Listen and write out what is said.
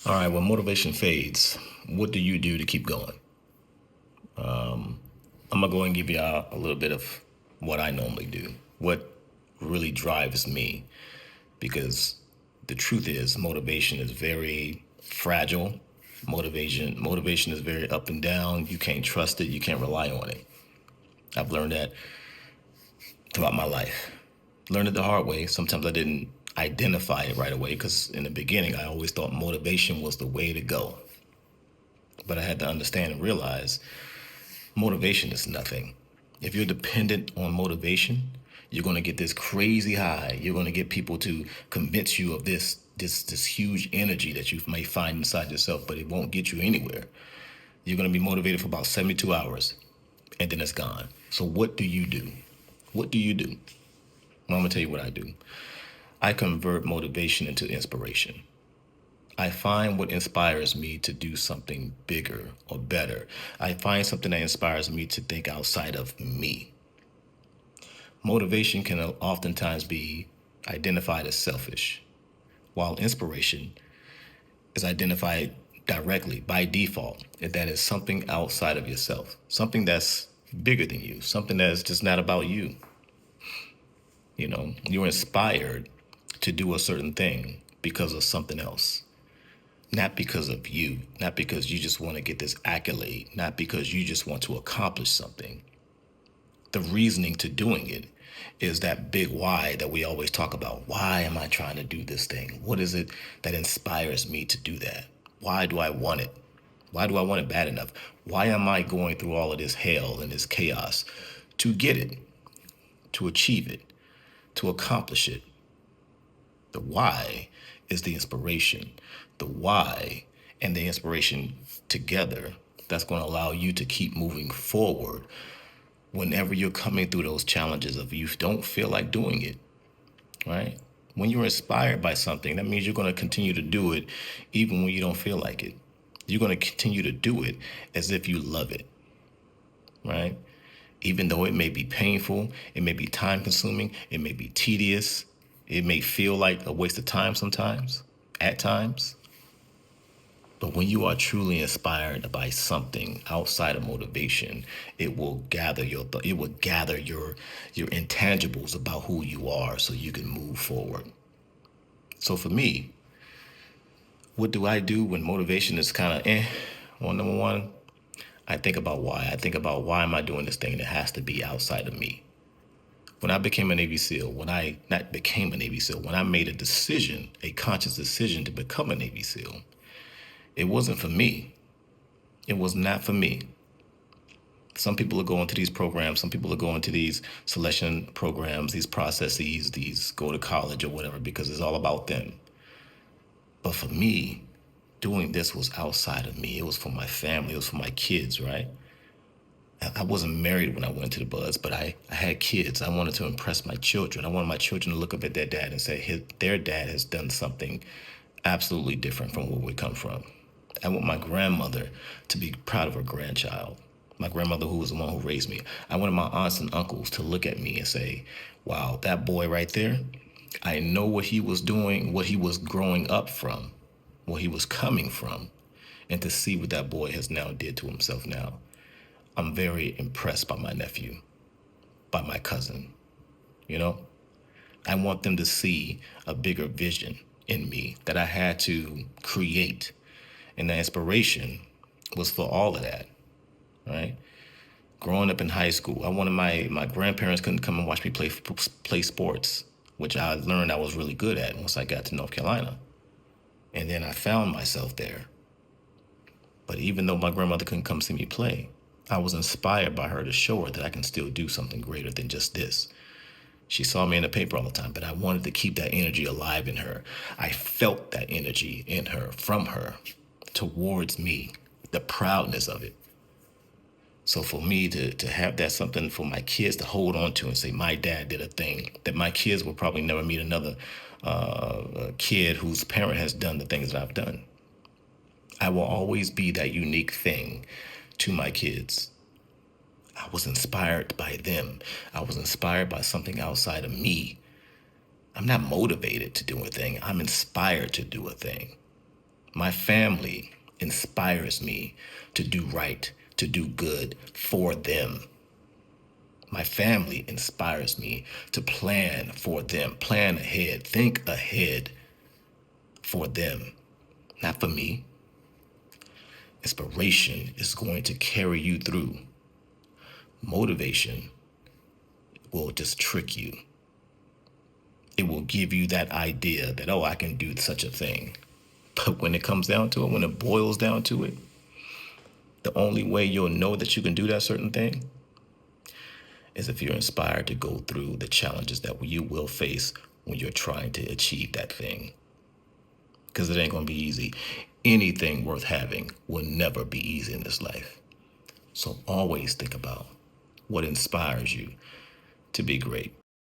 All right, when motivation fades, what do you do to keep going? I'm gonna go and give you a little bit of what I normally do, what really drives me, because the truth is motivation is very fragile. Motivation is very up and down. You can't trust it. You can't rely on it. I've learned that throughout my life. Learned it the hard way. Sometimes I didn't identify it right away because in the beginning I always thought motivation was the way to go. But I had to understand and realize motivation is nothing. If you're dependent on motivation, you're going to get this crazy high. You're going to get people to convince you of this huge energy that you may find inside yourself, but it won't get you anywhere. You're going to be motivated for about 72 hours and then it's gone. So what do you do? What do you do? Well, I'm going to tell you what I do. I convert motivation into inspiration. I find what inspires me to do something bigger or better. I find something that inspires me to think outside of me. Motivation can oftentimes be identified as selfish, while inspiration is identified directly by default that is something outside of yourself, something that's bigger than you, something that's just not about you. You're inspired to do a certain thing because of something else. Not because of you, not because you just want to get this accolade, not because you just want to accomplish something. The reasoning to doing it is that big why that we always talk about. Why am I trying to do this thing? What is it that inspires me to do that? Why do I want it? Why do I want it bad enough? Why am I going through all of this hell and this chaos to get it, to achieve it, to accomplish it? The why is the inspiration. The why and the inspiration together, that's going to allow you to keep moving forward whenever you're coming through those challenges of you don't feel like doing it, right? When you're inspired by something, that means you're going to continue to do it even when you don't feel like it. You're going to continue to do it as if you love it, right? Even though it may be painful, it may be time consuming, it may be tedious, it may feel like a waste of time sometimes, at times. But when you are truly inspired by something outside of motivation, it will gather your intangibles about who you are so you can move forward. So for me, what do I do when motivation is kind of Well, number one, I think about why. I think about why am I doing this thing that has to be outside of me. When I became a Navy SEAL, when I not became a Navy SEAL, when I made a decision, a conscious decision to become a Navy SEAL, it wasn't for me. It was not for me. Some people are going to these programs. Some people are going to these selection programs, these processes, these go to college or whatever, because it's all about them. But for me, doing this was outside of me. It was for my family. It was for my kids, right? I wasn't married when I went to the Buds, but I had kids. I wanted to impress my children. I wanted my children to look up at their dad and say, their dad has done something absolutely different from where we come from. I want my grandmother to be proud of her grandchild. My grandmother, who was the one who raised me. I wanted my aunts and uncles to look at me and say, wow, that boy right there, I know what he was doing, what he was growing up from, where he was coming from, and to see what that boy has now did to himself now. I'm very impressed by my nephew, by my cousin, you know? I want them to see a bigger vision in me that I had to create. And the inspiration was for all of that, right? Growing up in high school, I wanted my grandparents couldn't come and watch me play sports, which I learned I was really good at once I got to North Carolina. And then I found myself there. But even though my grandmother couldn't come see me play, I was inspired by her to show her that I can still do something greater than just this. She saw me in the paper all the time, but I wanted to keep that energy alive in her. I felt that energy in her, from her, towards me, the proudness of it. So for me to have that something for my kids to hold on to and say, my dad did a thing, that my kids will probably never meet another kid whose parent has done the things that I've done. I will always be that unique thing to my kids. I was inspired by them. I was inspired by something outside of me. I'm not motivated to do a thing. I'm inspired to do a thing. My family inspires me to do right, to do good for them. My family inspires me to plan for them, plan ahead, think ahead for them, not for me. Inspiration is going to carry you through. Motivation will just trick you. It will give you that idea that, oh, I can do such a thing. But when it comes down to it, when it boils down to it, the only way you'll know that you can do that certain thing is if you're inspired to go through the challenges that you will face when you're trying to achieve that thing. Because it ain't going to be easy. Anything worth having will never be easy in this life. So always think about what inspires you to be great.